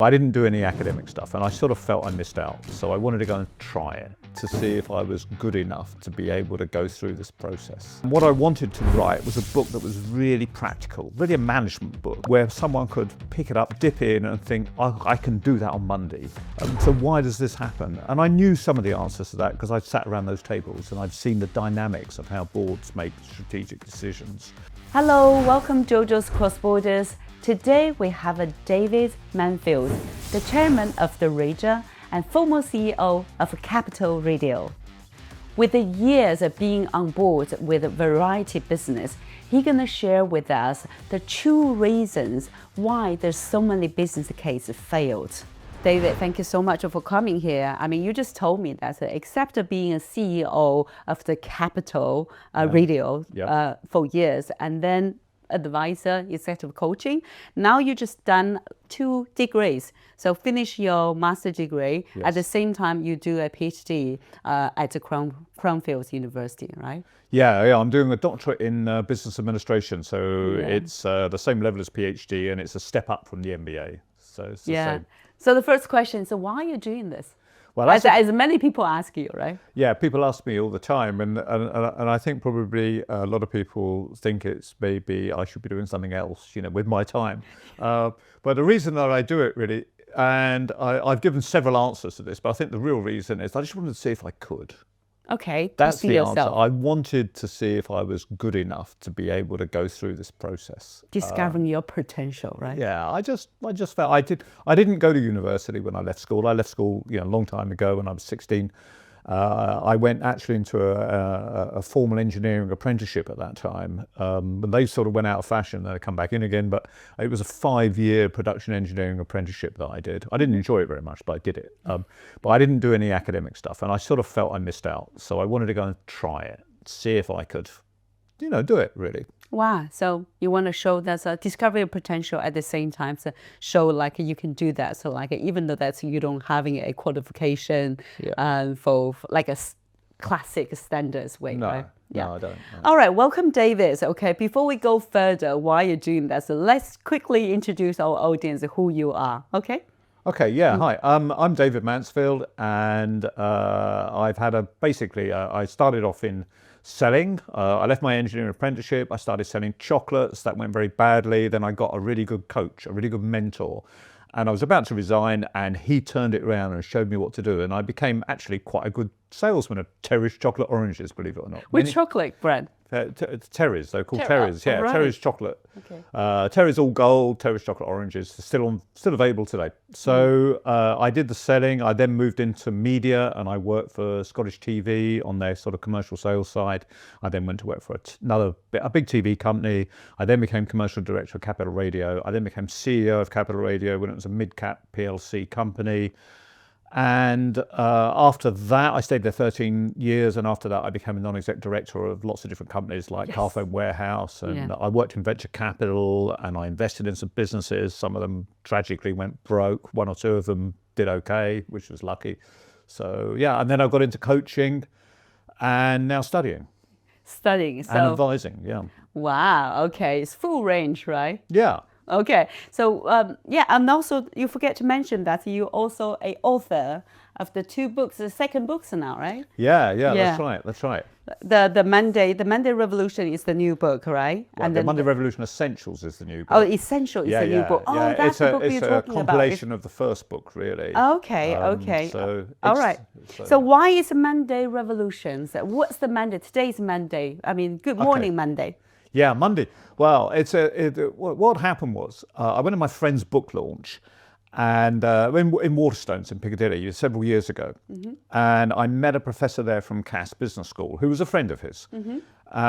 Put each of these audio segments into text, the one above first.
I didn't do any academic stuff and I sort of felt I missed out. So I wanted to go and try it to see if I was good enough to be able to go through this process. And what I wanted to write was a book that was really practical, really a management book where someone could pick it up, dip in and think, I can do that on Monday. So why does this happen? And I knew some of the answers to that because I'd sat around those tables and I'd seen the dynamics of how boards make strategic decisions. Hello, welcome JoJo's Cross Borders. Today we have a David Mansfield, the chairman of the Region and former CEO of Capital Radio. With the years of being on board with a variety business, he's going to share with us the true reasons why there's so many business cases failed. David, thank you so much for coming here. I mean, you just told me that except being a CEO of the Capital Radio for years, and then advisor, executive coaching, now you just done 2 degrees. So finish your master degree. Yes. At the same time, you do a PhD at the Cranfield University, right? Yeah, I'm doing a doctorate in business administration. So it's the same level as PhD and it's a step up from the MBA. So it's the same. So the first question is, why are you doing this? Well, as many people ask you, right? Yeah, people ask me all the time, and I think probably a lot of people think it's maybe I should be doing something else, with my time. But the reason that I do it really, and I've given several answers to this, but I think the real reason is I just wanted to see if I could. Okay, that's the answer. I wanted to see if I was good enough to be able to go through this process. Discovering your potential, right? Yeah, I just felt I didn't go to university when I left school. I left school, a long time ago when I was 16. I went actually into a formal engineering apprenticeship at that time. But they sort of went out of fashion and they come back in again. But it was a 5-year production engineering apprenticeship that I did. I didn't enjoy it very much, but I did it. But I didn't do any academic stuff and I sort of felt I missed out. So I wanted to go and try it, see if I could, do it really. Wow, so you want to show that's a discovery of potential at the same time, so show like you can do that. So like even though that's you don't having a qualification for like a classic standards way, right? No, I don't. No. All right, welcome David. Okay, before we go further, why you're doing that, so let's quickly introduce our audience who you are, okay? Okay, yeah, hi. I'm David Mansfield and I've had I started off in selling. I left my engineering apprenticeship. I started selling chocolates. That went very badly. Then I got a really good coach, a really good mentor. And I was about to resign and he turned it around and showed me what to do. And I became actually quite a good salesman of Terry's chocolate oranges, believe it or not. Which chocolate brand? Terry's, they're called Terry's. Yeah, right. Terry's chocolate. Okay. Terry's all gold, Terry's chocolate oranges, still available today. So I did the selling. I then moved into media and I worked for Scottish TV on their sort of commercial sales side. I then went to work for a big TV company. I then became commercial director of Capital Radio. I then became CEO of Capital Radio when it was a mid-cap PLC company. And after that, I stayed there 13 years. And after that, I became a non-exec director of lots of different companies like Cranfield Warehouse. And I worked in venture capital and I invested in some businesses. Some of them tragically went broke. 1 or 2 of them did okay, which was lucky. So, yeah. And then I got into coaching and now studying. And advising, yeah. Wow. Okay. It's full range, right? Yeah. Okay, so and also you forget to mention that you're also an author of the 2 books, the second books now, right? Yeah, that's right. The Monday Revolution is the new book, right? Well, and the Monday Revolution Essentials is the new book. Oh, Essential is the new book. Oh, yeah. That's the book you're talking about. It's a compilation of the first book, really. Okay. So all right. So why is Monday Revolution? So what's the Monday? Today's Monday. I mean, good morning, Monday. Yeah, Monday. Well, what happened was I went to my friend's book launch and in Waterstones in Piccadilly several years ago. And I met a professor there from Cass Business School who was a friend of his.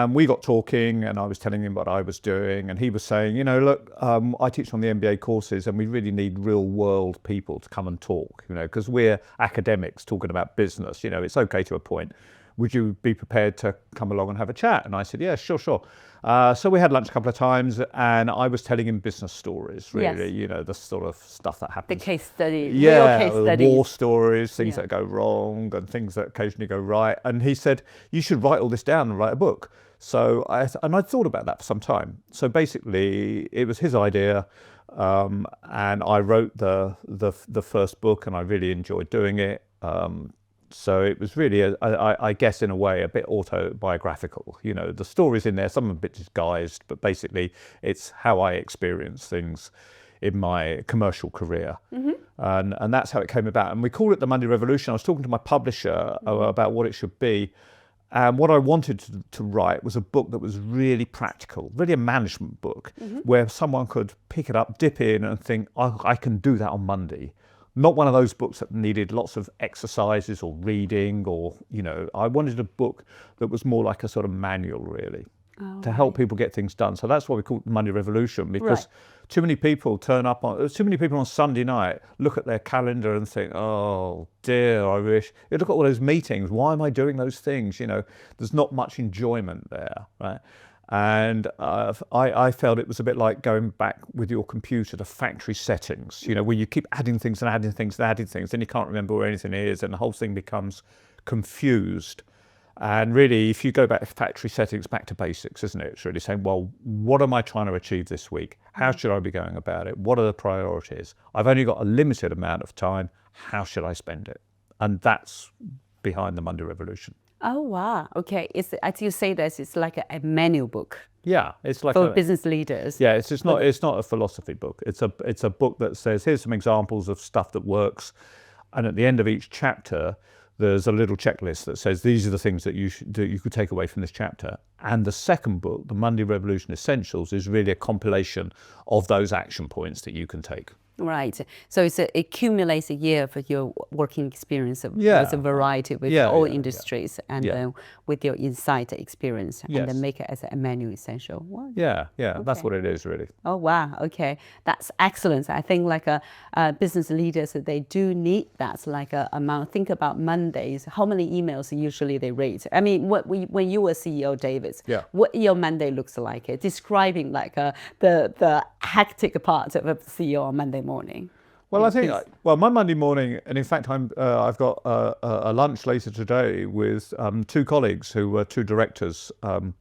We got talking and I was telling him what I was doing and he was saying, look, I teach on the MBA courses and we really need real world people to come and talk, because we're academics talking about business, it's okay to a point. Would you be prepared to come along and have a chat? And I said, yeah, sure. So we had lunch a couple of times and I was telling him business stories, really, the sort of stuff that happens. The case study, real case studies. War stories, things that go wrong and things that occasionally go right. And he said, you should write all this down and write a book. So I thought about that for some time. So basically it was his idea. And I wrote the first book, and I really enjoyed doing it. So it was really, I guess, in a way, a bit autobiographical. You know, the stories in there, some of them a bit disguised, but basically it's how I experience things in my commercial career. And that's how it came about. And we called it the Monday Revolution. I was talking to my publisher about what it should be. And what I wanted to write was a book that was really practical, really a management book, where someone could pick it up, dip in and think, I can do that on Monday. Not one of those books that needed lots of exercises or reading or, you know, I wanted a book that was more like a sort of manual, really, to help people get things done. So that's why we call it the Monday Revolution, because too many people too many people on Sunday night look at their calendar and think, oh dear, I wish, you look at all those meetings, why am I doing those things? You know, there's not much enjoyment there, right? And I felt it was a bit like going back with your computer to factory settings, you know, where you keep adding things and adding things and adding things, then you can't remember where anything is, and the whole thing becomes confused. And really, if you go back to factory settings, back to basics, isn't it? It's really saying, well, what am I trying to achieve this week? How should I be going about it? What are the priorities? I've only got a limited amount of time. How should I spend it? And that's behind the Monday Revolution. Oh, wow. Okay. It's, as you say this, it's like a manual book. Yeah, it's like for business leaders. Yeah, it's not a philosophy book. It's a book that says, here's some examples of stuff that works. And at the end of each chapter, there's a little checklist that says these are the things that you could take away from this chapter. And the second book, the Monday Revolution Essentials, is really a compilation of those action points that you can take. Right. So it accumulates a year of your working experience with a variety with all industries and with your insight experience and then make it as a manual essential. Wow. Yeah, that's what it is really. Oh, wow. Okay. That's excellent. I think like business leaders, they do need that like amount. Think about Mondays, how many emails usually they read. I mean, when you were CEO, David, what your Monday looks like, describing like the hectic part of a CEO on Monday morning. Well, I think, my Monday morning, and in fact, I've got a lunch later today with two colleagues who were two directors, who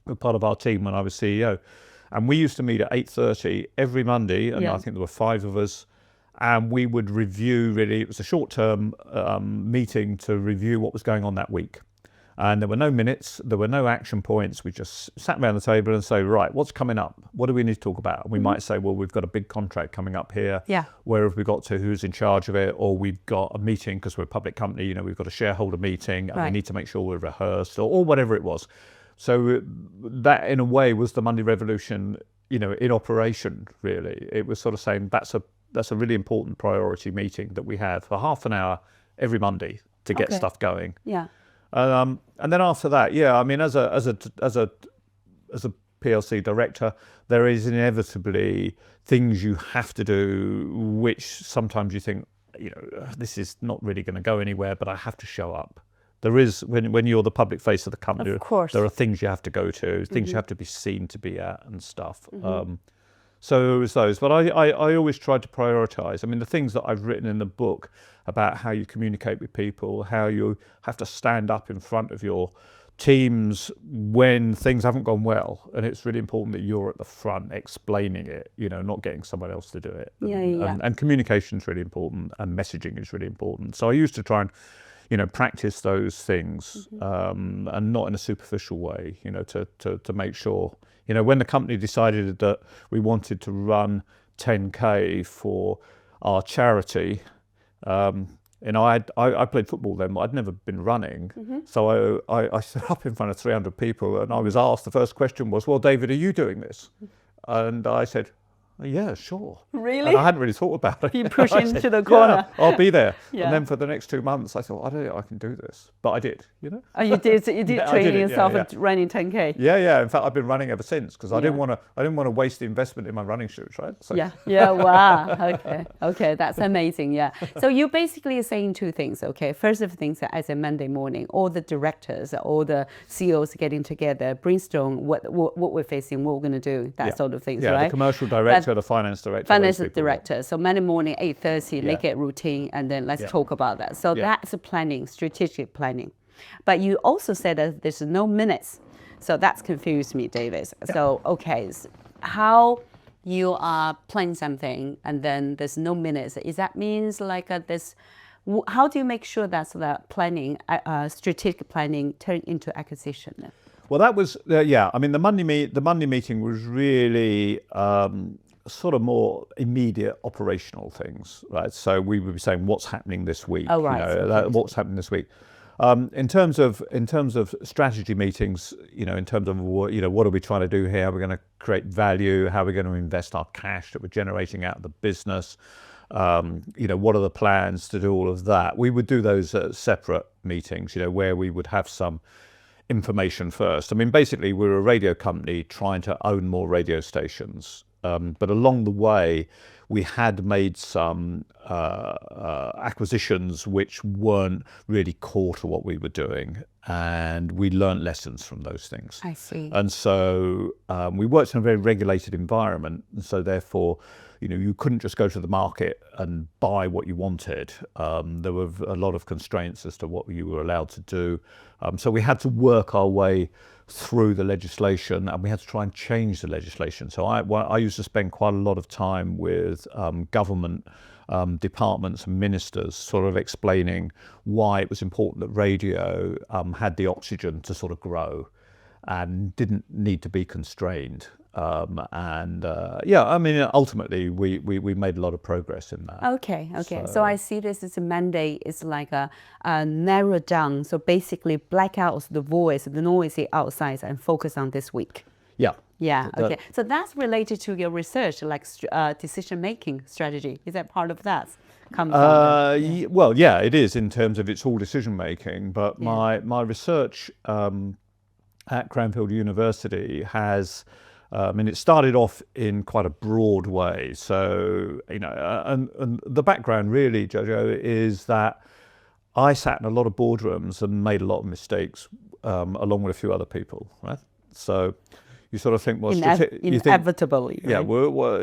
were part of our team when I was CEO. And we used to meet at 8:30 every Monday, and I think there were 5 of us. And we would review, really, it was a short-term meeting to review what was going on that week. And there were no minutes, there were no action points. We just sat around the table and say, right, what's coming up? What do we need to talk about? And we might say, well, we've got a big contract coming up here. Where have we got to? Who's in charge of it? Or we've got a meeting because we're a public company, you know, we've got a shareholder meeting and we need to make sure we're rehearsed or whatever it was. So that in a way was the Monday Revolution, you know, in operation, really. It was sort of saying that's a really important priority meeting that we have for half an hour every Monday to get stuff going. And then after that, I mean, as a PLC director, there is inevitably things you have to do, which sometimes you think, you know, this is not really going to go anywhere, but I have to show up. There is, when you're the public face of the company, there are things you have to go to, things you have to be seen to be at and stuff. So it was those, but I always tried to prioritize. I mean, the things that I've written in the book about how you communicate with people, how you have to stand up in front of your teams when things haven't gone well. And it's really important that you're at the front explaining it, you know, not getting someone else to do it. And communication is really important and messaging is really important. So I used to try and, you know, practice those things and not in a superficial way, you know, to make sure, you know, when the company decided that we wanted to run 10K for our charity, you know, I played football then, but I'd never been running. So I stood up in front of 300 people and I was asked, the first question was, well, David, are you doing this? And I said, yeah, sure. Really? And I hadn't really thought about it. You push into the corner. Yeah, I'll be there. And then for the next 2 months, I thought, I don't think I can do this. But I did, you know. Oh, you did training yourself and running 10K. Yeah. In fact, I've been running ever since because I didn't want to waste the investment in my running shoes, right? So. Yeah. Wow. Okay. That's amazing. Yeah. So you basically are saying two things. Okay. First of things, as a Monday morning, all the directors, all the CEOs getting together, brainstorm what we're facing, what we're going to do, that sort of things, right? Yeah. The commercial director. The finance director. So Monday morning, 8:30, make it routine, and then let's talk about that. So that's planning, strategic planning. But you also said that there's no minutes. So that's confused me, David. So, how you are planning something and then there's no minutes. Is that means like this? How do you make sure that's the planning, strategic planning, turn into acquisition? Well, that was yeah. I mean, the Monday meeting was really sort of more immediate operational things, right? So we would be saying what's happening this week. Oh, right. What's happening this week. In terms of strategy meetings, in terms of what are we trying to do here? How are we going to create value? How are we going to invest our cash that we're generating out of the business? What are the plans to do all of that? We would do those separate meetings, where we would have some information first. I mean, basically, we're a radio company trying to own more radio stations. But along the way, we had made some acquisitions which weren't really core to what we were doing, and we learned lessons from those things. I see. And so we worked in a very regulated environment, and so therefore, you couldn't just go to the market and buy what you wanted. There were a lot of constraints as to what you were allowed to do. So we had to work our way through the legislation, and we had to try and change the legislation. So I used to spend quite a lot of time with government departments and ministers, sort of explaining why it was important that radio had the oxygen to sort of grow and didn't need to be constrained. Ultimately we made a lot of progress in that. Okay. So I see this as a mandate. It's like a narrow down. So basically black out the voice, the noisy outside, and focus on this week. Yeah. Yeah. Okay. So that's related to your research, like decision-making strategy. Is that part of that? Well, yeah, it is in terms of it's all decision-making. But my research at Cranfield University has. It started off in quite a broad way. So, and the background really, JoJo, is that I sat in a lot of boardrooms and made a lot of mistakes along with a few other people, right? So you sort of think, well, inevitably. Right?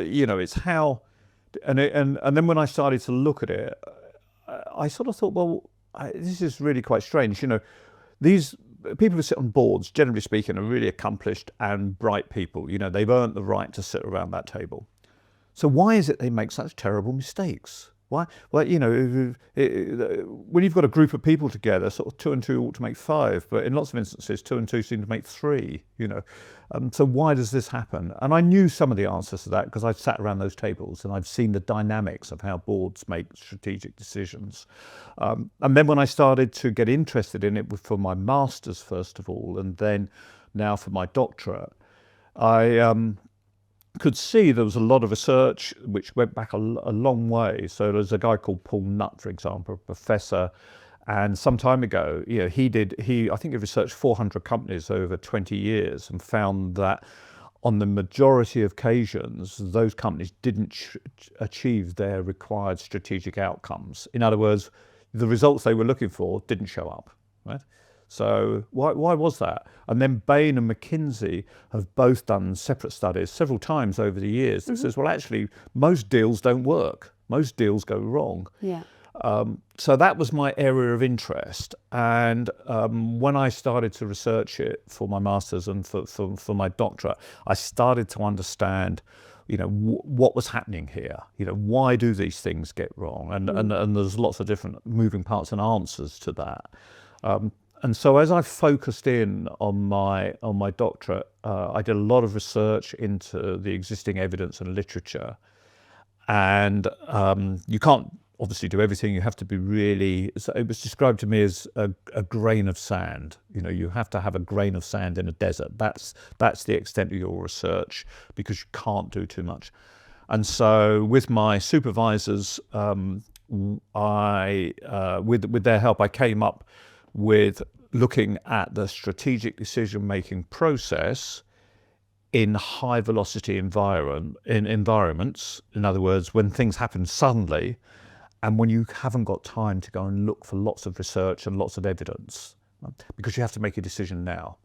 Yeah, it's how, and then when I started to look at it, I sort of thought, well, this is really quite strange. These people who sit on boards, generally speaking, are really accomplished and bright people. They've earned the right to sit around that table. So why is it they make such terrible mistakes? Why? Well, when you've got a group of people together, sort of 2 and 2 ought to make 5, but in lots of instances, 2 and 2 seem to make 3. So why does this happen? And I knew some of the answers to that because I'd sat around those tables and I've seen the dynamics of how boards make strategic decisions. And then when I started to get interested in it for my master's, first of all, and then now for my doctorate, I could see there was a lot of research which went back a long way. So there's a guy called Paul Nutt, for example, a professor, and some time ago, I think he researched 400 companies over 20 years and found that on the majority of occasions, those companies didn't achieve their required strategic outcomes. In other words, the results they were looking for didn't show up, right? So why was that? And then Bain and McKinsey have both done separate studies several times over the years that says, well, actually, most deals don't work. Most deals go wrong. Yeah. So that was my area of interest. And when I started to research it for my master's and for my doctorate, I started to understand, what was happening here. Why do these things get wrong? And there's lots of different moving parts and answers to that. And so as I focused in on my doctorate, I did a lot of research into the existing evidence and literature. And you can't obviously do everything. You have to be really, so it was described to me as a grain of sand. You have to have a grain of sand in a desert. That's the extent of your research because you can't do too much. And so with my supervisors, with their help, I came up with looking at the strategic decision-making process in high-velocity environments. In other words, when things happen suddenly, and when you haven't got time to go and look for lots of research and lots of evidence, because you have to make a decision now.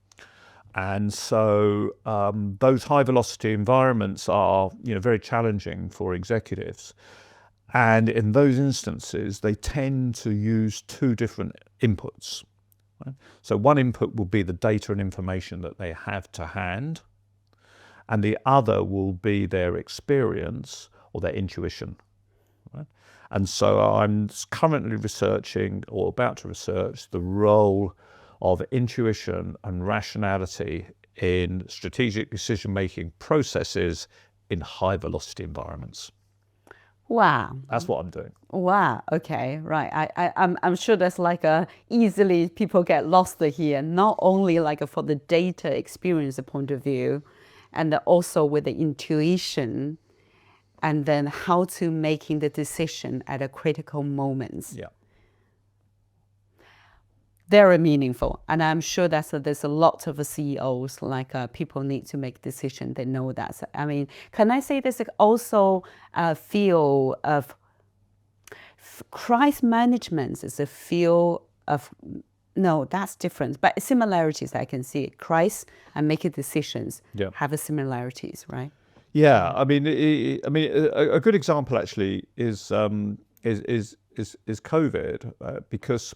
And so those high-velocity environments are, very challenging for executives. And in those instances, they tend to use 2 different inputs. Right? So one input will be the data and information that they have to hand. and the other will be their experience or their intuition. Right? And so I'm currently researching, or about to research, the role of intuition and rationality in strategic decision-making processes in high-velocity environments. Wow. That's what I'm doing. Wow. Okay. Right. I'm sure that's like easily people get lost here, not only like for the data experience point of view, and also with the intuition, and then how to making the decision at a critical moments. Yeah. Very meaningful, and I'm sure there's a lot of CEOs like people need to make decisions. They know that. So, I mean, can I say there's also a field of crisis management is a field of no, that's different, but similarities I can see. Crisis and making decisions have similarities, right? Yeah, I mean, a good example actually is COVID, because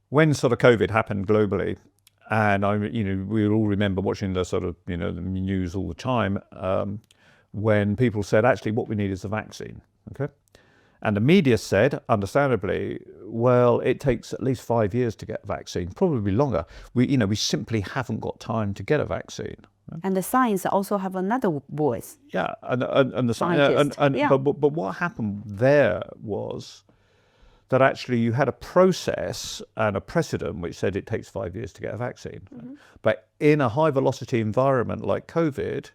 when sort of COVID happened globally, and we all remember watching the sort of the news all the time, when people said actually what we need is a vaccine, okay, and the media said, understandably, well, it takes at least 5 years to get a vaccine, probably longer. We simply haven't got time to get a vaccine. And the science also have another voice. Yeah, and the scientists. But what happened there was that actually you had a process and a precedent which said it takes 5 years to get a vaccine. Mm-hmm. But in a high velocity environment like COVID,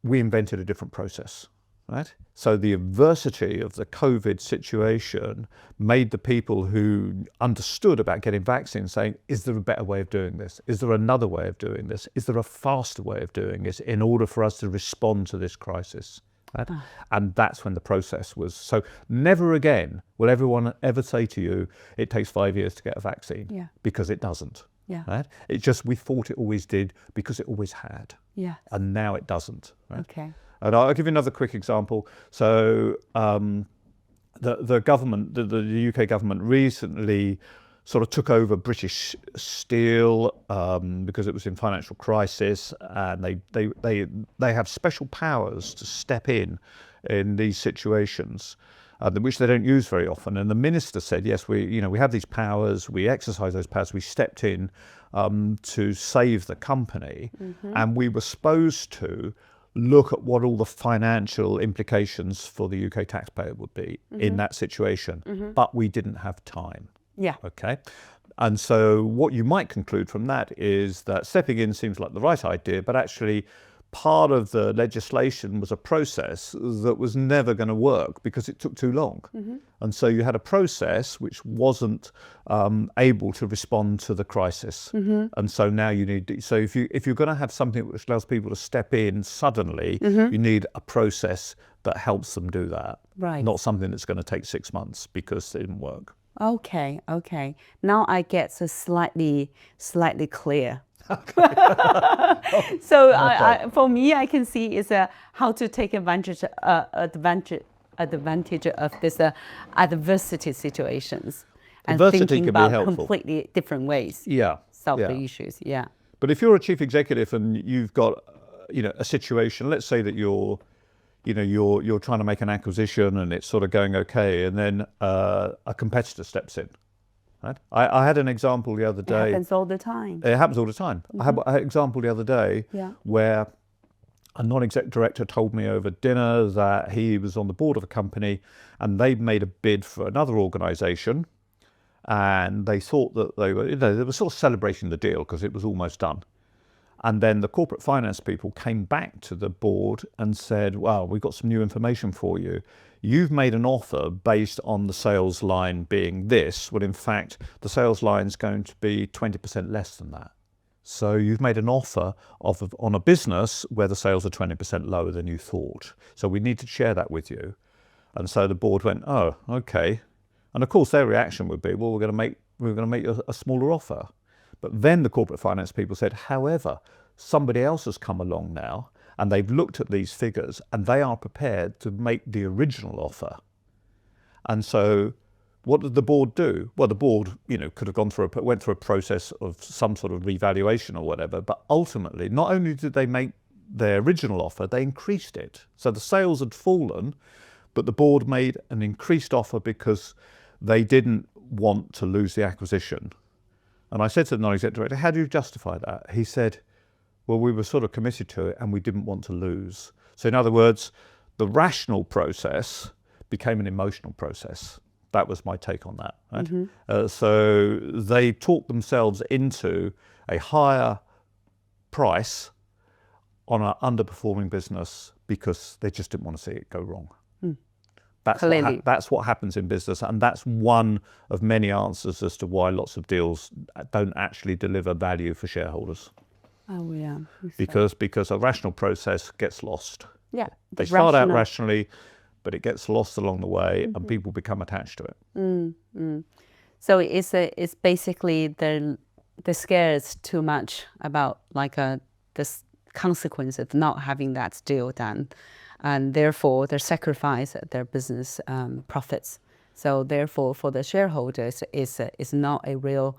we invented a different process, right? So the adversity of the COVID situation made the people who understood about getting vaccines saying, is there a better way of doing this? Is there another way of doing this? Is there a faster way of doing this in order for us to respond to this crisis? Right? And that's when the process was. So never again will everyone ever say to you, it takes 5 years to get a vaccine, because it doesn't. Yeah. Right? It's just we thought it always did because it always had. Yeah. And now it doesn't. Right? Okay. And I'll give you another quick example. So the government, the UK government recently sort of took over British Steel because it was in financial crisis, and they have special powers to step in these situations, which they don't use very often. And the minister said, yes, we have these powers, we exercise those powers, we stepped in to save the company, and we were supposed to look at what all the financial implications for the UK taxpayer would be in that situation, but we didn't have time. Yeah. Okay. And so what you might conclude from that is that stepping in seems like the right idea, but actually part of the legislation was a process that was never going to work because it took too long. And so you had a process which wasn't able to respond to the crisis. And so now you need, so if you're going to have something which allows people to step in suddenly, you need a process that helps them do that. Right. Not something that's going to take 6 months because it didn't work. Okay. Now I get so slightly clear. So for me, I can see is how to take advantage of this adversity situations and thinking about completely different ways. Yeah. Solve the issues. Yeah. But if you're a chief executive and you've got a situation, let's say that you're trying to make an acquisition and it's sort of going okay, and then a competitor steps in. Right? I had an example the other day. It happens all the time. It happens all the time. I had an example the other day where a non-exec director told me over dinner that he was on the board of a company and they'd made a bid for another organisation, and they thought that they were sort of celebrating the deal because it was almost done. And then the corporate finance people came back to the board and said, well, we've got some new information for you. You've made an offer based on the sales line being this. Well, in fact, the sales line is going to be 20% less than that. So you've made an offer on a business where the sales are 20% lower than you thought. So we need to share that with you. And so the board went, oh, okay. And of course, their reaction would be, well, we're going to make you a smaller offer. But then the corporate finance people said, however, somebody else has come along now and they've looked at these figures and they are prepared to make the original offer. And so what did the board do? Well, the board, could have went through a process of some sort of revaluation or whatever, but ultimately, not only did they make their original offer, they increased it. So the sales had fallen, but the board made an increased offer because they didn't want to lose the acquisition. And I said to the non-exec director, how do you justify that? He said, well, we were sort of committed to it and we didn't want to lose. So in other words, the rational process became an emotional process. That was my take on that. Right? So they talked themselves into a higher price on an underperforming business because they just didn't want to see it go wrong. That's what happens in business, and that's one of many answers as to why lots of deals don't actually deliver value for shareholders. Oh yeah. Because a rational process gets lost. Yeah. They start out rationally, but it gets lost along the way, and people become attached to it. So it's basically the scares too much about like the consequence of not having that deal done, and therefore they sacrifice their business profits. So therefore, for the shareholders, is not a real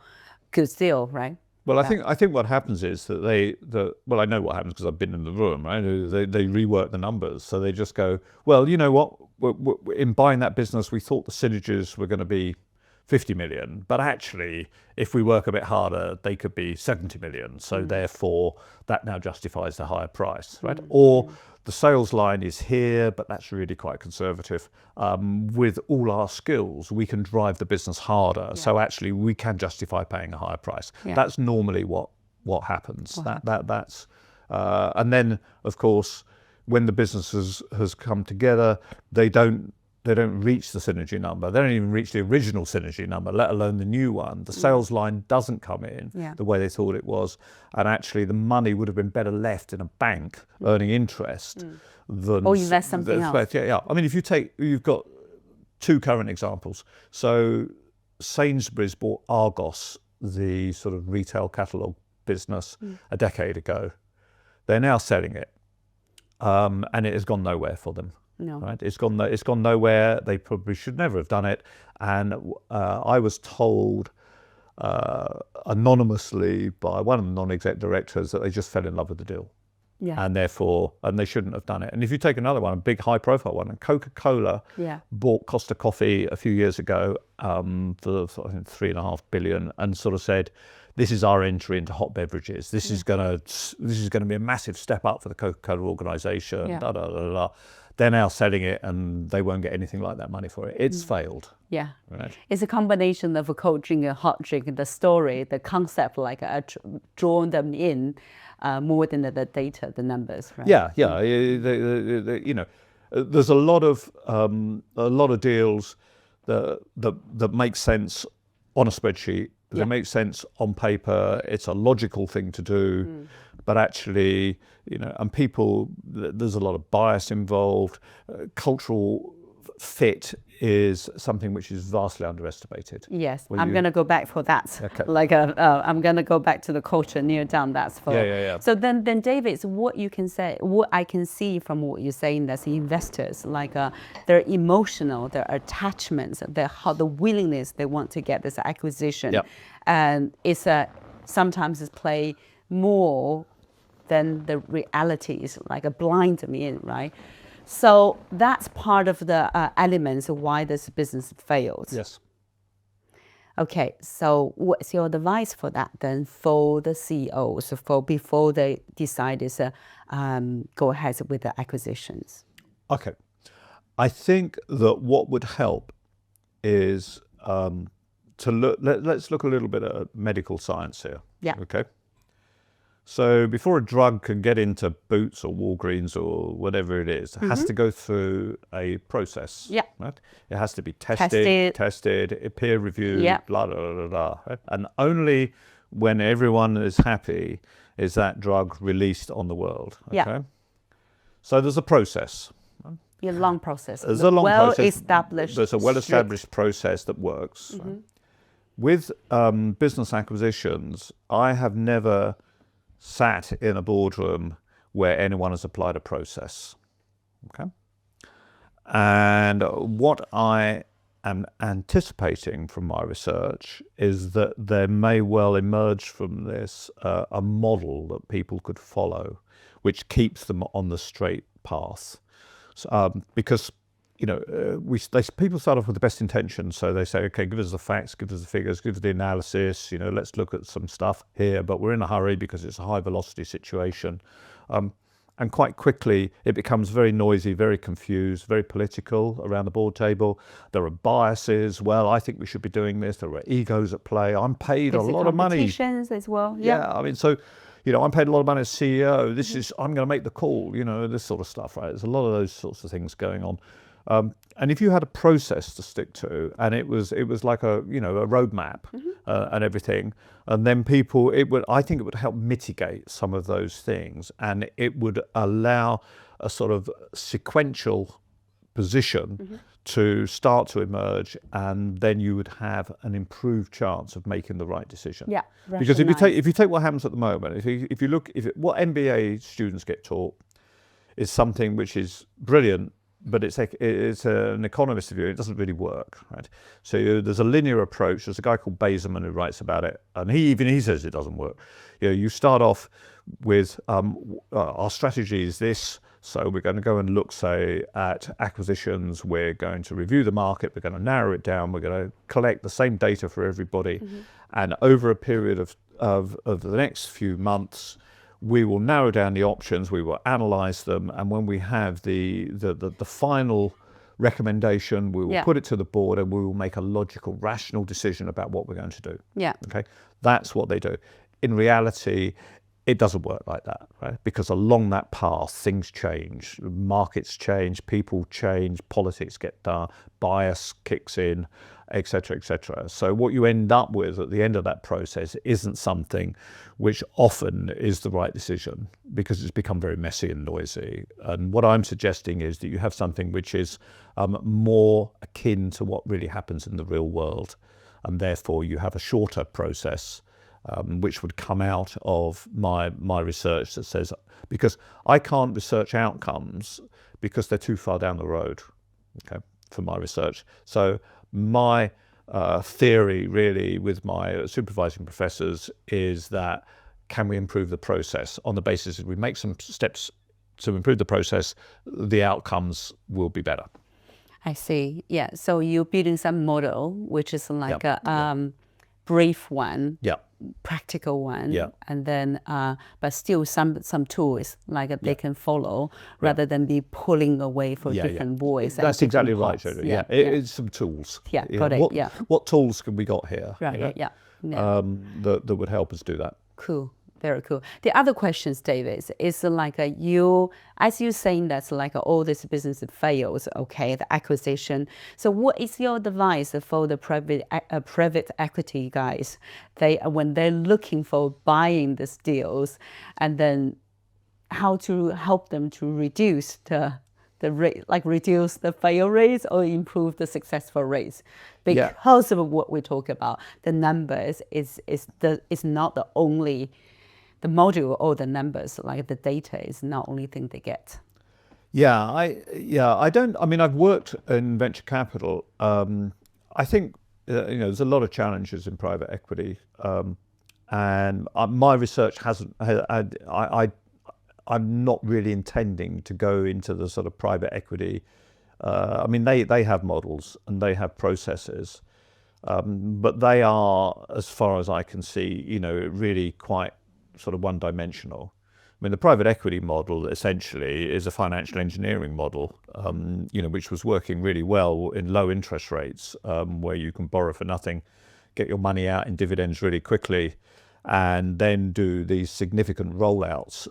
good deal, right? Well, I think what happens is that well, I know what happens because I've been in the room, right? They rework the numbers. So they just go, well, you know what? In buying that business, we thought the synergies were going to be 50 million, but actually, if we work a bit harder, they could be 70 million. So therefore, that now justifies the higher price, right? Or the sales line is here, but that's really quite conservative. With all our skills, we can drive the business harder. So actually, we can justify paying a higher price. That's normally what happens. That's and then, of course, when the business has come together, they don't reach the synergy number. They don't even reach the original synergy number, let alone the new one. The sales line doesn't come in the way they thought it was. And actually the money would have been better left in a bank earning interest than... Or invest something else. Yeah. I mean, you've got two current examples. So Sainsbury's bought Argos, the sort of retail catalogue business, a decade ago. They're now selling it. And it has gone nowhere for them. No. Right? It's gone nowhere. They probably should never have done it. And I was told anonymously by one of the non-exec directors that they just fell in love with the deal. Yeah. And they shouldn't have done it. And if you take another one, a big high-profile one, and Coca-Cola bought Costa Coffee a few years ago for I think $3.5 billion, and sort of said, "This is our entry into hot beverages. This is going to be a massive step up for the Coca-Cola organisation." Yeah. Da, da, da, da. They're now selling it, and they won't get anything like that money for it. It's failed. Yeah. Right. It's a combination of a cold drink and hot drink, the story, the concept, like drawing them in more than the data, the numbers. Right? Yeah. You know, there's a lot of deals that make sense on a spreadsheet. They make sense on paper. It's a logical thing to do, but actually, you know, and people, there's a lot of bias involved. Cultural fit is something which is vastly underestimated. Yes, I'm going to go back for that. Okay. Like I'm going to go back to the culture near down. That's for. Yeah. So then David, what you can say, what I can see from what you're saying, that's investors, like their emotional, their attachments, the willingness they want to get this acquisition, and it's sometimes it's play more than the realities, like a blind me in, right? So that's part of the elements of why this business fails. Yes. Okay, so what's your advice for that then for the CEOs before they decide to go ahead with the acquisitions? Okay. I think that what would help is to look. Let's look a little bit at medical science here. Yeah. Okay. So before a drug can get into Boots or Walgreens or whatever it is, it has to go through a process. Yeah. Right? It has to be tested, peer reviewed, blah, blah, blah, blah. Right? And only when everyone is happy is that drug released on the world. Okay? Yeah. So there's a process. A long process. There's a long process. Established. There's a well-established process that works. Right? With business acquisitions, I have never sat in a boardroom where anyone has applied a process. Okay? And what I am anticipating from my research is that there may well emerge from this a model that people could follow, which keeps them on the straight path. So, because people start off with the best intentions, so they say, okay, give us the facts, give us the figures, give us the analysis, let's look at some stuff here, but we're in a hurry because it's a high velocity situation. And quite quickly, it becomes very noisy, very confused, very political around the board table. There are biases. Well, I think we should be doing this. There are egos at play. I'm paid a lot of money. Competitions as well. Yeah, I mean, so, I'm paid a lot of money as CEO. I'm going to make the call, this sort of stuff, right? There's a lot of those sorts of things going on. And if you had a process to stick to, and it was like a roadmap and everything, and then I think it would help mitigate some of those things, and it would allow a sort of sequential position to start to emerge, and then you would have an improved chance of making the right decision. Yeah, because if you take what happens at the moment, what MBA students get taught is something which is brilliant, but it's an economist's view. It doesn't really work, right? So there's a linear approach. There's a guy called Bain who writes about it, and he says it doesn't work. You start off with our strategy is this. So we're going to go and look, say, at acquisitions. We're going to review the market. We're going to narrow it down. We're going to collect the same data for everybody, and over a period of the next few months, we will narrow down the options, we will analyze them, and when we have the final recommendation, we will put it to the board, and we will make a logical, rational decision about what we're going to do. Yeah. Okay, that's what they do. In reality, it doesn't work like that, right? Because along that path, things change, markets change, people change, politics get done, bias kicks in, etc., etc. So what you end up with at the end of that process isn't something which often is the right decision, because it's become very messy and noisy. And what I'm suggesting is that you have something which is more akin to what really happens in the real world, and therefore you have a shorter process, which would come out of my research that says, because I can't research outcomes because they're too far down the road, okay, for my research. So my theory really with my supervising professors is that, can we improve the process? On the basis if we make some steps to improve the process, the outcomes will be better. I see. Yeah. So you're building some model, which is like a brief one. Yeah. Practical one, yeah, and then but still some tools like they can follow, rather than be pulling away for different voice. That's exactly right, JoJo. It's some tools. Yeah, got it. What tools can we got here? Right. That would help us do that. Cool. Very cool. The other questions, David, is like as you're saying, that's like all this business fails, okay, the acquisition. So what is your advice for the private equity guys? When they're looking for buying these deals, and then how to help them to reduce the rate, like reduce the fail rates or improve the successful rates, because of what we talk about. The numbers is not the only. The module or the numbers, like the data, is not only thing they get. I've worked in venture capital. I think there's a lot of challenges in private equity, and my research I'm not really intending to go into the sort of private equity. They have models and they have processes, but they are, as far as I can see, really quite sort of one-dimensional. The private equity model essentially is a financial engineering model, which was working really well in low interest rates, where you can borrow for nothing, get your money out in dividends really quickly, and then do these significant rollouts.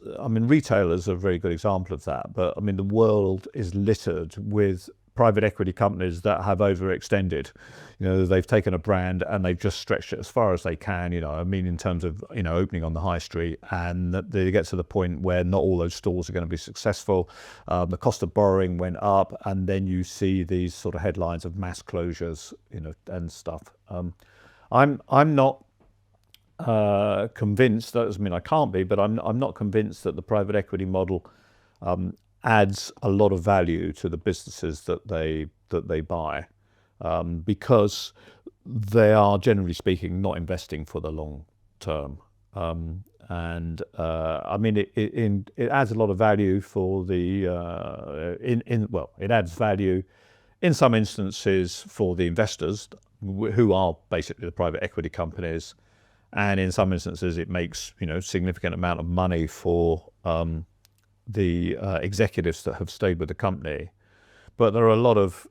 Retailers are a very good example of that, but the world is littered with private equity companies that have overextended. They've taken a brand and they've just stretched it as far as they can, in terms of, opening on the high street, and they get to the point where not all those stores are going to be successful. The cost of borrowing went up, and then you see these sort of headlines of mass closures, and stuff. I'm not convinced, that doesn't mean I can't be, but I'm not convinced that the private equity model adds a lot of value to the businesses that they buy, because they are, generally speaking, not investing for the long term. I mean, it adds a lot of value for the it adds value in some instances for the investors who are basically the private equity companies, and in some instances it makes significant amount of money for the executives that have stayed with the company. But there are a lot of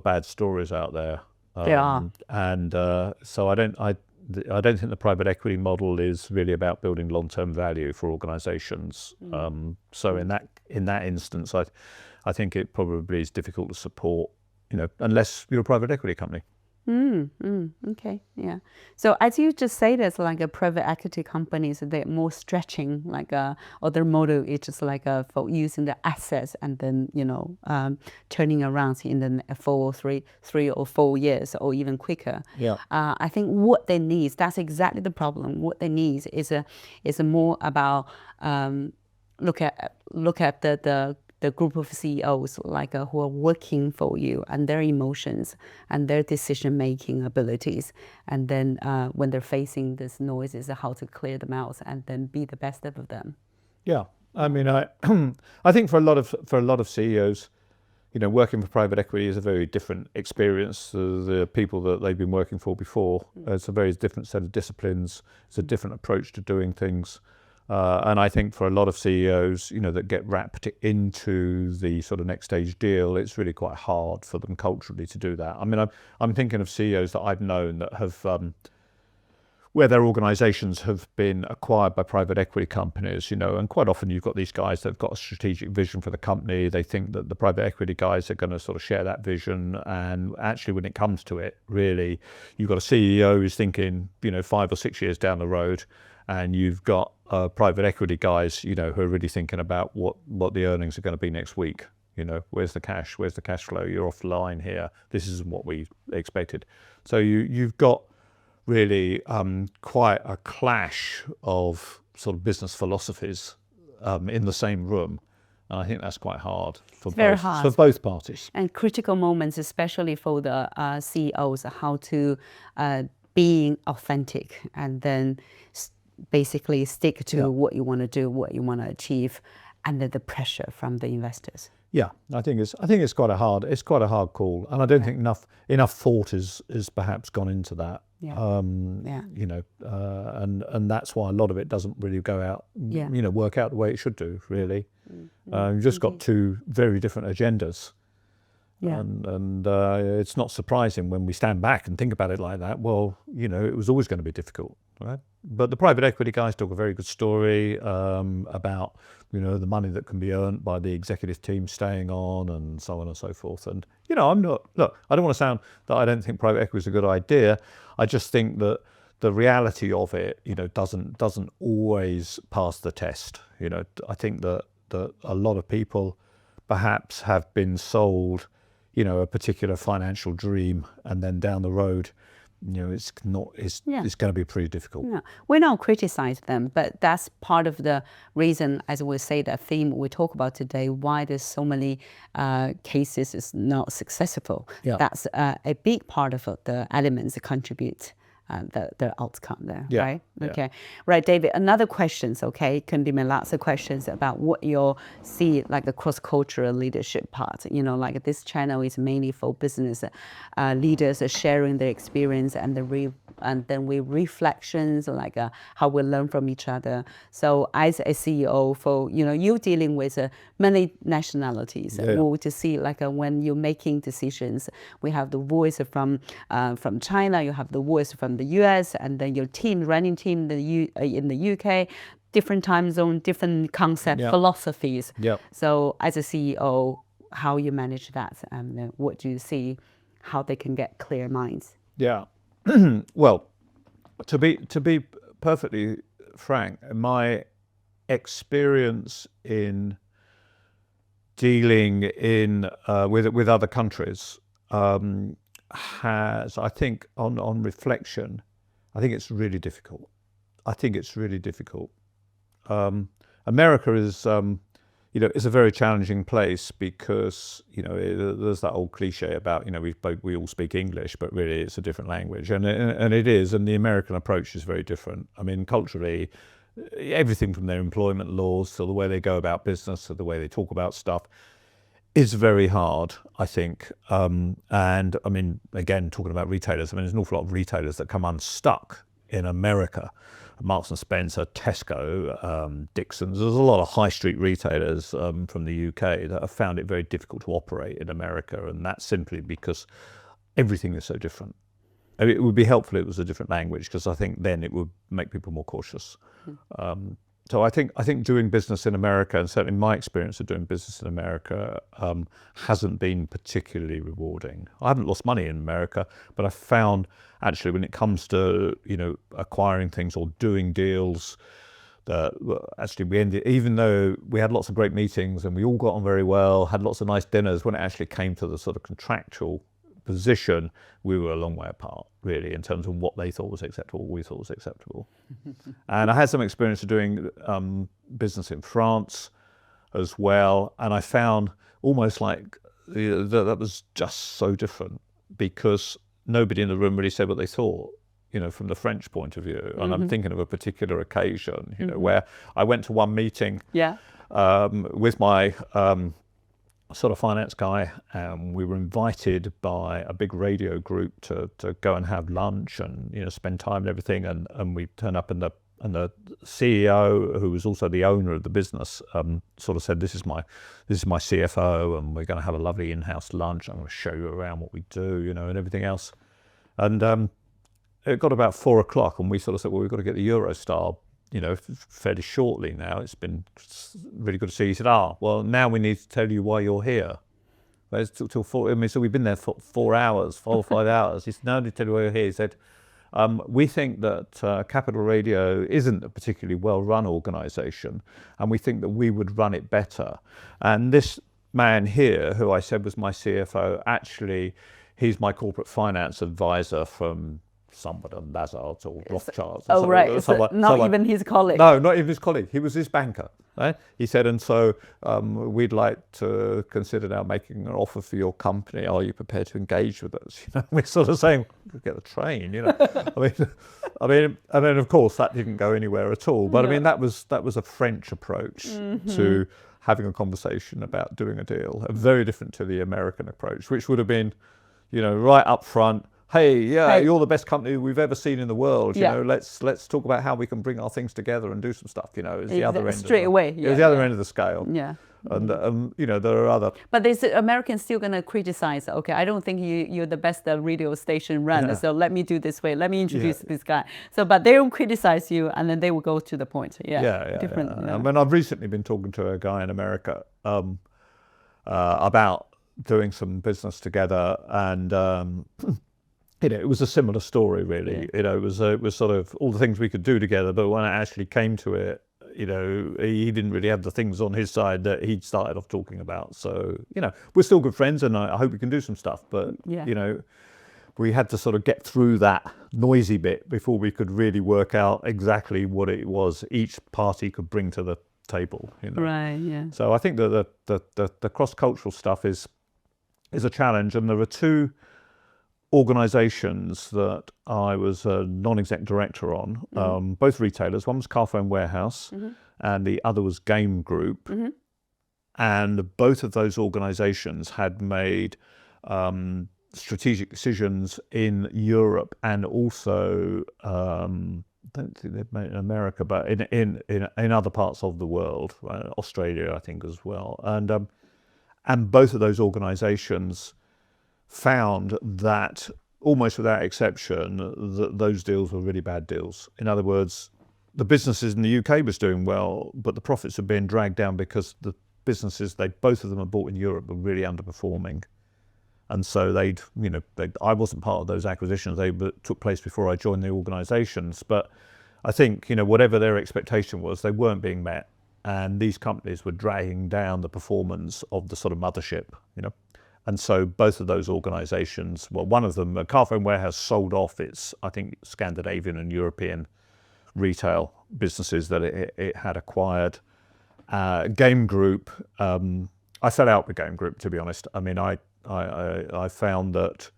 bad stories out there. There are, and so I don't think the private equity model is really about building long-term value for organizations. So in that instance, I think it probably is difficult to support, unless you're a private equity company. Okay, yeah. So as you just say, there's like a private equity companies, they're more stretching, or their model is just for using the assets and then turning around in the 3 or 4 years or even quicker. Yeah. I think what they need, that's exactly the problem. What they need is more about look at the group of CEOs who are working for you and their emotions and their decision-making abilities. And then when they're facing this noise, is how to clear them out and then be the best of them. Yeah, I mean, I think for a lot of CEOs, working for private equity is a very different experience to the people that they've been working for before. It's a very different set of disciplines. It's a different approach to doing things. And I think for a lot of CEOs, that get wrapped into the sort of next stage deal, it's really quite hard for them culturally to do that. I mean, I'm thinking of CEOs that I've known that have, where their organizations have been acquired by private equity companies, and quite often you've got these guys that have got a strategic vision for the company. They think that the private equity guys are going to sort of share that vision. And actually, when it comes to it, really, you've got a CEO who's thinking, 5 or 6 years down the road, and you've got private equity guys, who are really thinking about what the earnings are going to be next week. Where's the cash? Where's the cash flow? You're off the line here. This isn't what we expected. So you've got really quite a clash of sort of business philosophies in the same room. And I think that's quite hard for both parties. And critical moments, especially for the CEOs, how to being authentic and then basically stick to what you want to do, what you want to achieve, under the pressure from the investors. Yeah, I think it's quite a hard call, and I don't think enough thought is perhaps gone into that. And that's why a lot of it doesn't really go out, work out the way it should do. Really, you've just got two very different agendas. Yeah. And it's not surprising when we stand back and think about it like that. Well, it was always going to be difficult, right? But the private equity guys talk a very good story about, the money that can be earned by the executive team staying on and so on and so forth. And, I don't want to sound that I don't think private equity is a good idea. I just think that the reality of it, doesn't always pass the test. I think that a lot of people perhaps have been sold a particular financial dream, and then down the road, it's going to be pretty difficult. Yeah. We don't criticize them, but that's part of the reason, as we say, that theme we talk about today, why there's so many cases is not successful. Yeah. That's a big part of the elements that contribute the outcome there, right? Okay. Right, David, another questions, okay? Can be lots of questions about what you see the cross-cultural leadership part. This channel is mainly for business leaders sharing their experience and then we reflections how we learn from each other. So as a CEO, for you dealing with many nationalities, we to see when you're making decisions, we have the voice from China, you have the voice from the US, and then your running team in the UK, different time zone, different concept, philosophies. Yep. So as a CEO, how you manage that, and what do you see, how they can get clear minds? Yeah. Well, to be perfectly frank, my experience in dealing with other countries has, I think, on reflection, I think it's really difficult. America is it's a very challenging place because, there's that old cliche about, we all speak English, but really it's a different language. And it is, and the American approach is very different. I mean, culturally, everything from their employment laws to the way they go about business to the way they talk about stuff is very hard, I think. And I mean, again, talking about retailers, there's an awful lot of retailers that come unstuck in America. Marks and Spencer, Tesco, Dixon's. There's a lot of high street retailers from the UK that have found it very difficult to operate in America, and that's simply because everything is so different. I mean, it would be helpful if it was a different language, because I think then it would make people more cautious. So I think doing business in America, and certainly my experience of doing business in America, hasn't been particularly rewarding. I haven't lost money in America, but I found actually when it comes to acquiring things or doing deals, that actually we ended, even though we had lots of great meetings and we all got on very well, had lots of nice dinners, when it actually came to the sort of contractual position, we were a long way apart, really, in terms of what they thought was acceptable, what we thought was acceptable. And I had some experience of doing business in France as well, and I found almost like that was just so different, because nobody in the room really said what they thought, from the French point of view. And I'm thinking of a particular occasion, where I went to one meeting with my sort of finance guy, and we were invited by a big radio group to go and have lunch and spend time and everything, and we turned up, and the CEO, who was also the owner of the business, sort of said, this is my CFO, and we're going to have a lovely in-house lunch. I'm going to show you around what we do, and everything else. And it got about 4:00, and we sort of said, well, we've got to get the Eurostar fairly shortly now. It's been really good to see you. He said, well, now we need to tell you why you're here. Well, it's till 4, I mean, so we've been there for 4 hours, 4 or 5 hours. He said, now I need to tell you why you're here. He said, we think that Capital Radio isn't a particularly well-run organisation, and we think that we would run it better. And this man here, who I said was my CFO, actually, he's my corporate finance advisor from somewhat on Lazards or Rothschilds. Oh, right. Not even his colleague. No, not even his colleague. He was his banker. Right? He said, and so we'd like to consider now making an offer for your company. Are you prepared to engage with us? We're sort of saying, we'll get the train, I mean, and then of course that didn't go anywhere at all. But I mean, that was a French approach to having a conversation about doing a deal, very different to the American approach, which would have been, right up front. Hey, you're the best company we've ever seen in the world. Let's talk about how we can bring our things together and do some stuff. It's the other end. Straight away. It was the other end of the scale. Yeah. And there are other. But there's Americans still gonna criticize. Okay, I don't think you're the best radio station run. So let me do this way. Let me introduce this guy. So, but they will criticize you, and then they will go to the point. Different. I mean, I've recently been talking to a guy in America about doing some business together, and. It was a similar story, really. It was sort of all the things we could do together, but when it actually came to it, he didn't really have the things on his side that he'd started off talking about. So, we're still good friends, and I hope we can do some stuff. But, we had to sort of get through that noisy bit before we could really work out exactly what it was each party could bring to the table. Right. Yeah. So I think that the cross-cultural stuff is a challenge, and there are two organisations that I was a non-exec director on, both retailers. One was Carphone Warehouse, and the other was Game Group. And both of those organisations had made strategic decisions in Europe, and also I don't think they've made it in America, but in other parts of the world, Australia, I think, as well. And both of those organisations found that almost without exception that those deals were really bad deals. In other words, the businesses in the UK was doing well, but the profits were being dragged down because the businesses both of them had bought in Europe were really underperforming. And so I wasn't part of those acquisitions. They took place before I joined the organisations. But I think, whatever their expectation was, they weren't being met. And these companies were dragging down the performance of the sort of mothership, And so both of those organisations, well, one of them, Carphone Warehouse, sold off its, I think, Scandinavian and European retail businesses that it had acquired. Game Group, I fell out with Game Group, to be honest. I mean, I found that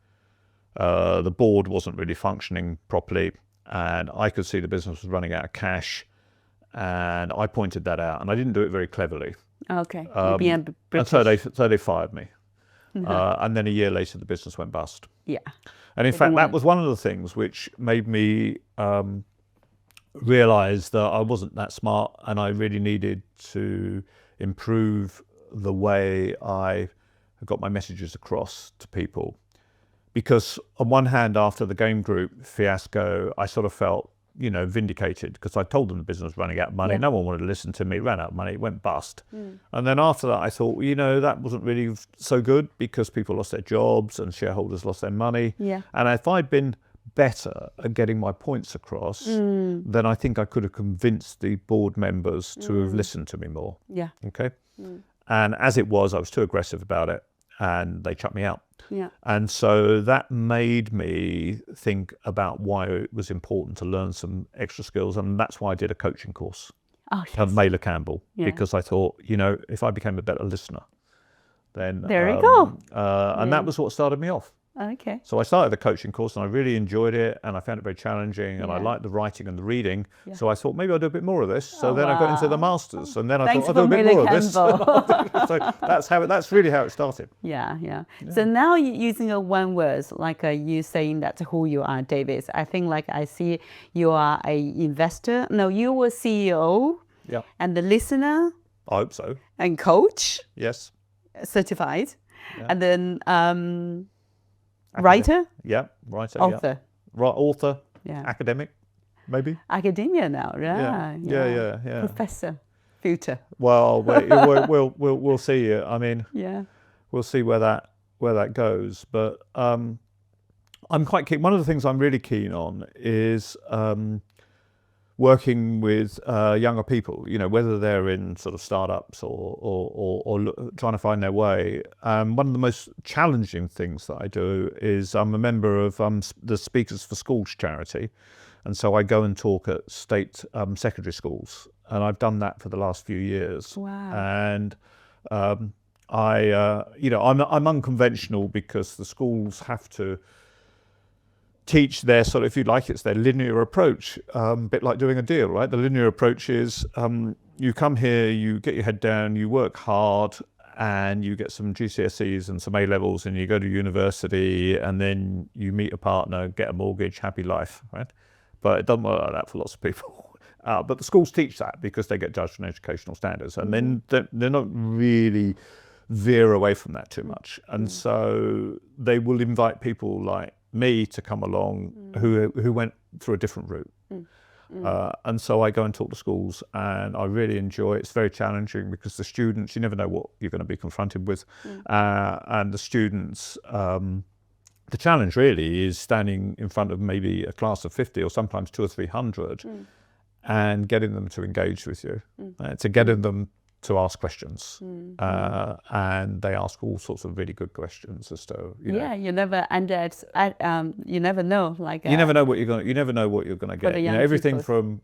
the board wasn't really functioning properly, and I could see the business was running out of cash, and I pointed that out, and I didn't do it very cleverly. Okay. And so they fired me. And then a year later, the business went bust. Yeah. And in fact, that was one of the things which made me realize that I wasn't that smart, and I really needed to improve the way I got my messages across to people. Because on one hand, after the Game Group fiasco, I sort of felt, vindicated, because I told them the business was running out of money. No one wanted to listen to me. It ran out of money. It went bust. And then after that, I thought, that wasn't really so good, because people lost their jobs and shareholders lost their money. Yeah. And if I'd been better at getting my points across, then I think I could have convinced the board members to have listened to me more. Yeah. Okay. And as it was, I was too aggressive about it, and they chucked me out. Yeah. And so that made me think about why it was important to learn some extra skills, and that's why I did a coaching course of Mailer Campbell, because I thought, if I became a better listener, then there you go. And that was what started me off. Okay. So I started the coaching course, and I really enjoyed it, and I found it very challenging, and I liked the writing and the reading. Yeah. So I thought maybe I'll do a bit more of this. So then I got into the masters, and then I thought I'll do a bit more of this. So that's really how it started. Yeah. So now you're using one word, like you saying that who you are, David. I think I see you are a investor. No, you were CEO. Yeah. And the listener. I hope so. And coach. Yes. Certified. Yeah. And then writer? Yeah, writer. Author. Yeah. Author. Yeah. Academic, maybe. Academia now, right? Yeah. Professor, future. Well, we'll see. I mean, we'll see where that goes. But I'm quite keen. One of the things I'm really keen on is working with younger people, whether they're in sort of startups or trying to find their way. One of the most challenging things that I do is I'm a member of the Speakers for Schools charity. And so I go and talk at state secondary schools. And I've done that for the last few years. Wow. And I'm unconventional, because the schools have to teach their sort of, if you like, it's their linear approach, a bit like doing a deal, right? The linear approach is you come here, you get your head down, you work hard, and you get some GCSEs and some A-levels, and you go to university, and then you meet a partner, get a mortgage, happy life, right? But it doesn't work like that for lots of people. But the schools teach that because they get judged on educational standards, and then they're not really veer away from that too much. And so they will invite people like me to come along who went through a different route. And so I go and talk to schools, and I really enjoy it. It's very challenging, because the students, you never know what you're going to be confronted with. And the students, the challenge really is standing in front of maybe a class of 50 or sometimes 200 or 300 and getting them to engage with you, to getting them to ask questions, and they ask all sorts of really good questions as to you never you never know, you never know what you're gonna get. Everything people. From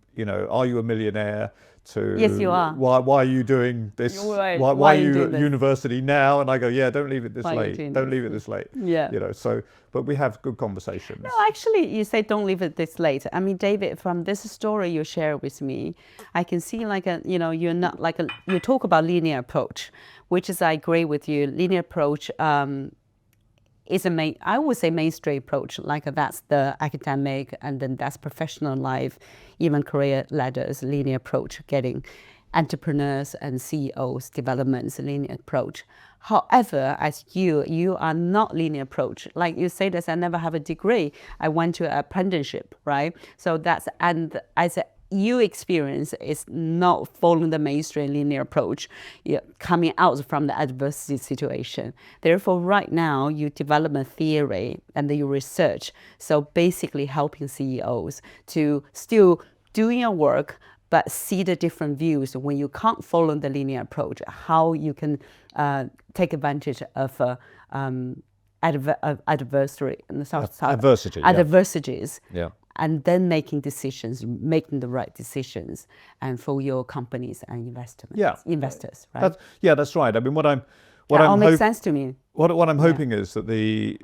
are you a millionaire to yes, you are. Why are you doing this? Right. Why are you at university now? And I go, don't leave it this late. Don't leave it this late. Yeah. So but we have good conversations. No, actually, you say don't leave it this late. I mean, David, from this story you share with me, I can see you're not you talk about linear approach, which is, I agree with you. Linear approach is I would say mainstream approach. That's the academic, and then that's professional life, even career ladders, linear approach, getting entrepreneurs and CEOs developments, linear approach. However, as you are not linear approach. Like you say this, I never have a degree. I went to an apprenticeship, right? So and as you experience is not following the mainstream linear approach, coming out from the adversity situation. Therefore, right now, you develop a theory and you research. So basically helping CEOs to still doing your work, but see the different views when you can't follow the linear approach, how you can take advantage of adversities. Yeah. and then making the right decisions, and for your companies and investors, right? That's right. I mean, what that all makes sense to me. What I'm hoping is that the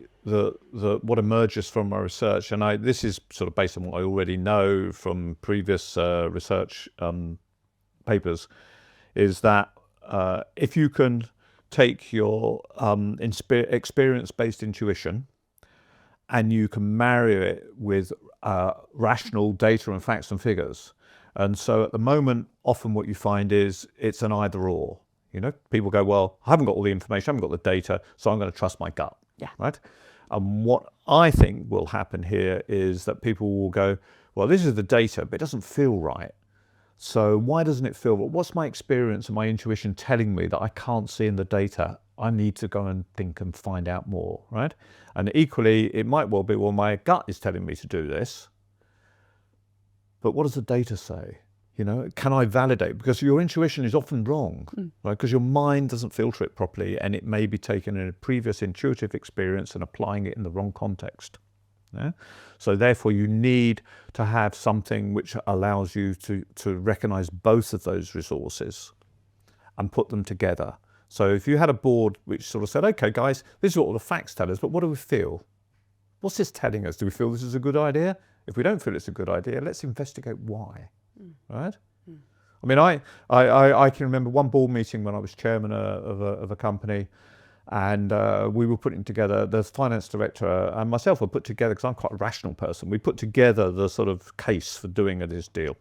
what emerges from my research, and this is sort of based on what I already know from previous research papers, is that if you can take your experience-based intuition and you can marry it with rational data and facts and figures. And so at the moment, often what you find is it's an either or. People go, well, I haven't got all the information, I haven't got the data, so I'm going to trust my gut. Yeah. Right? And what I think will happen here is that people will go, well, this is the data, but it doesn't feel right. So why doesn't it feel? What's my experience and my intuition telling me that I can't see in the data? I need to go and think and find out more, right? And equally, it might well be, well, my gut is telling me to do this, but what does the data say? Can I validate? Because your intuition is often wrong, right? Because your mind doesn't filter it properly, and it may be taken in a previous intuitive experience and applying it in the wrong context. Yeah? So therefore, you need to have something which allows you to recognize both of those resources and put them together. So if you had a board which sort of said, okay, guys, this is what all the facts tell us, but what do we feel? What's this telling us? Do we feel this is a good idea? If we don't feel it's a good idea, let's investigate why, right? I mean, I can remember one board meeting when I was chairman of a company, and we were putting together, the finance director and myself were put together, because I'm quite a rational person, we put together the sort of case for doing this deal.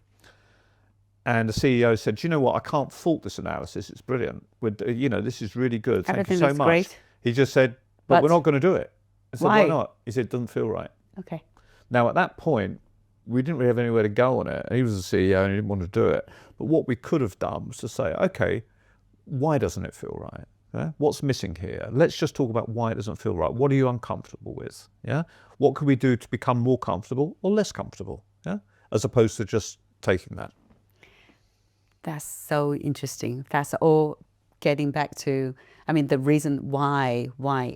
And the CEO said, do you know what, I can't fault this analysis, it's brilliant. This is really good, thank you so much. Great. He just said, but we're not going to do it. I said, why not? He said, it doesn't feel right. Okay. Now at that point, we didn't really have anywhere to go on it. He was the CEO and he didn't want to do it. But what we could have done was to say, okay, why doesn't it feel right? Yeah? What's missing here? Let's just talk about why it doesn't feel right. What are you uncomfortable with? Yeah. What can we do to become more comfortable or less comfortable? Yeah. As opposed to just taking that. That's so interesting. That's all getting back to, the reason why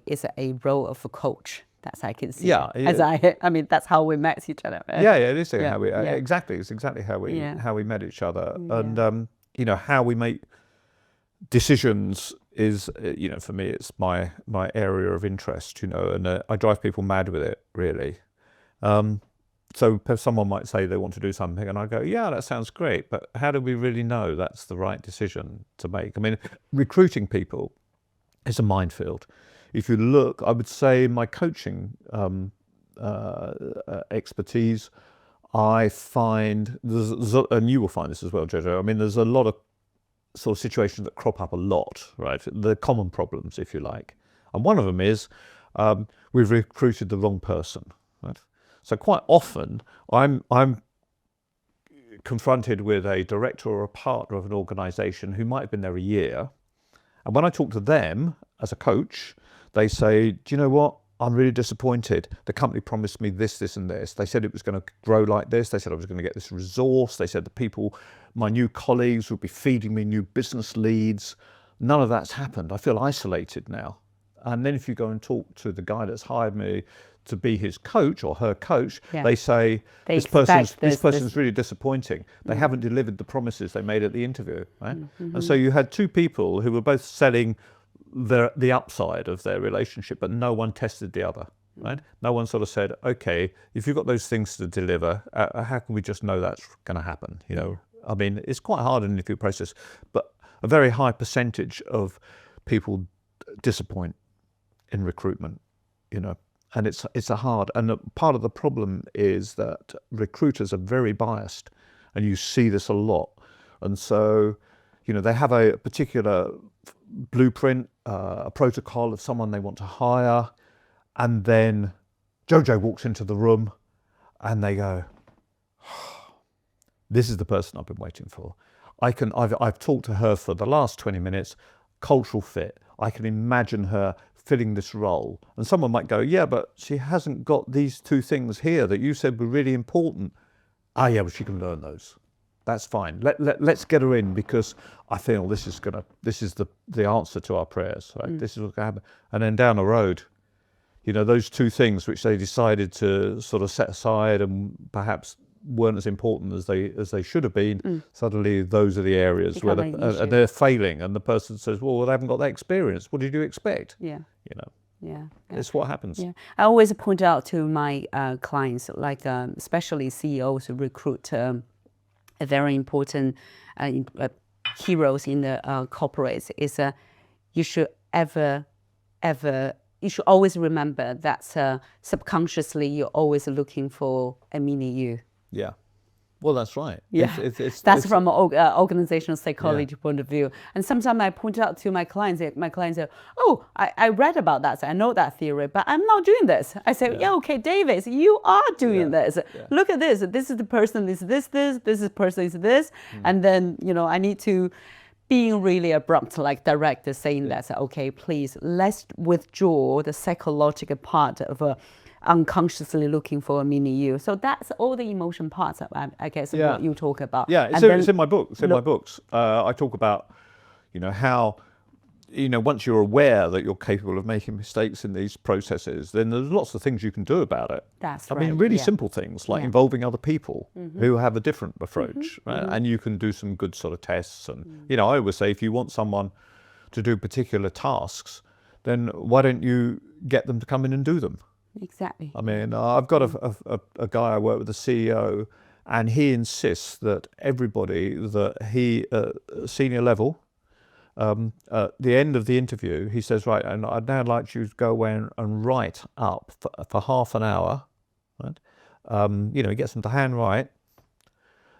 is a role of a coach. That's I can see. Yeah. That's how we met each other. Right? Yeah, it is how we exactly. It's exactly how we met each other, and how we make decisions is for me it's my area of interest. And I drive people mad with it really. So someone might say they want to do something, and I go, yeah, that sounds great, but how do we really know that's the right decision to make? Recruiting people is a minefield. If you look, I would say my coaching expertise, I find, and you will find this as well, JoJo, there's a lot of sort of situations that crop up a lot, right? The common problems, if you like. And one of them is we've recruited the wrong person, right? So quite often I'm confronted with a director or a partner of an organization who might have been there a year. And when I talk to them as a coach, they say, do you know what? I'm really disappointed. The company promised me this, this, and this. They said it was going to grow like this. They said I was going to get this resource. They said the people, my new colleagues would be feeding me new business leads. None of that's happened. I feel isolated now. And then if you go and talk to the guy that's hired me to be his coach or her coach, they say, this person's really disappointing. They haven't delivered the promises they made at the interview, right? And so you had two people who were both selling the upside of their relationship, but no one tested the other, right? No one sort of said, okay, if you've got those things to deliver, how can we just know that's going to happen? It's quite hard in the interview process, but a very high percentage of people disappoint in recruitment, and it's a hard, and part of the problem is that recruiters are very biased, and you see this a lot. And so, they have a particular blueprint, a protocol of someone they want to hire, and then JoJo walks into the room and they go, this is the person I've been waiting for. I've talked to her for the last 20 minutes, cultural fit. I can imagine her filling this role. And someone might go, yeah, but she hasn't got these two things here that you said were really important. Yeah, well, she can learn those. That's fine. Let's get her in, because I feel this is the answer to our prayers, right? This is what's going to happen. And then down the road, those two things which they decided to sort of set aside and perhaps weren't as important as they should have been, suddenly those are the areas where they're failing, and the person says, well, they haven't got that experience. What did you expect? Yeah. Yeah. It's what happens. Yeah. I always point out to my clients, like especially CEOs who recruit a very important heroes in the corporates, is you should you should always remember that subconsciously you're always looking for a mini you. Yeah. Well, that's right. Yeah, that's from an organizational psychology point of view. And sometimes I point out to my clients say, oh, I read about that, so I know that theory, but I'm not doing this. I say, okay, David, you are doing this. Yeah. Look at this. This is the person, this is the person is this. And then, I need to being really abrupt, like direct, saying that, okay, please, let's withdraw the psychological part of unconsciously looking for a mini you. So that's all the emotion parts, I guess, what you talk about. Yeah, it's in my book. It's in my books. I talk about, how, once you're aware that you're capable of making mistakes in these processes, then there's lots of things you can do about it. That's right. I mean, really simple things like involving other people who have a different approach, right? And you can do some good sort of tests. And, I always say, if you want someone to do particular tasks, then why don't you get them to come in and do them? Exactly. I mean, I've got a guy I work with, the CEO, and he insists that everybody that he, senior level, at the end of the interview, he says, right, and I'd now like you to go away and write up for half an hour, right? He gets them to handwrite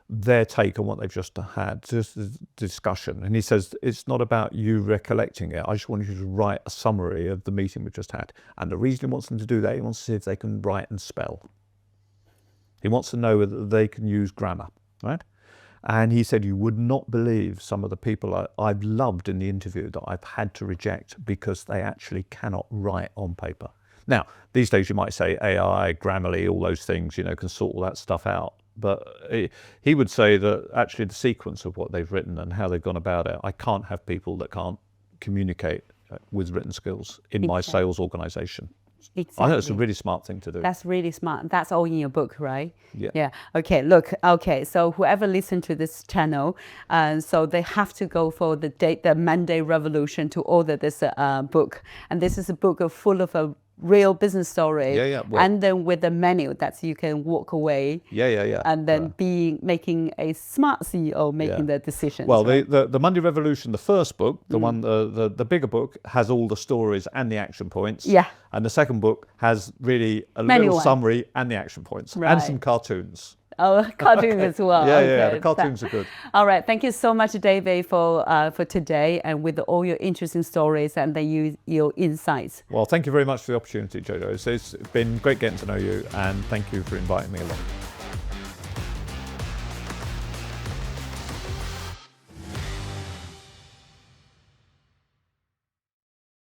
their take on what they've just had, just a discussion. And he says, it's not about you recollecting it. I just want you to write a summary of the meeting we've just had. And the reason he wants them to do that, he wants to see if they can write and spell. He wants to know whether they can use grammar, right? And he said, you would not believe some of the people I've loved in the interview that I've had to reject because they actually cannot write on paper. Now, these days you might say AI, Grammarly, all those things, can sort all that stuff out. But he would say that actually the sequence of what they've written and how they've gone about it, I can't have people that can't communicate with written skills in my sales organization. Exactly. I think it's a really smart thing to do. That's really smart. That's all in your book, right? Yeah. Yeah. Okay. Look. Okay. So whoever listens to this channel, so they have to go for the Monday Revolution to order this book. And this is a book full of a real business story. Well, and then with a menu that you can walk away. And then making a smart CEO making the decisions. Well, right? the Monday Revolution, the first book, the one, the bigger book, has all the stories and the action points. Yeah. And the second book has really a little summary and the action points and some cartoons. Oh, cartoons as well. Yeah, the cartoons are good. All right, thank you so much, David, for today and with all your interesting stories and your insights. Well, thank you very much for the opportunity, JoJo. It's been great getting to know you, and thank you for inviting me along.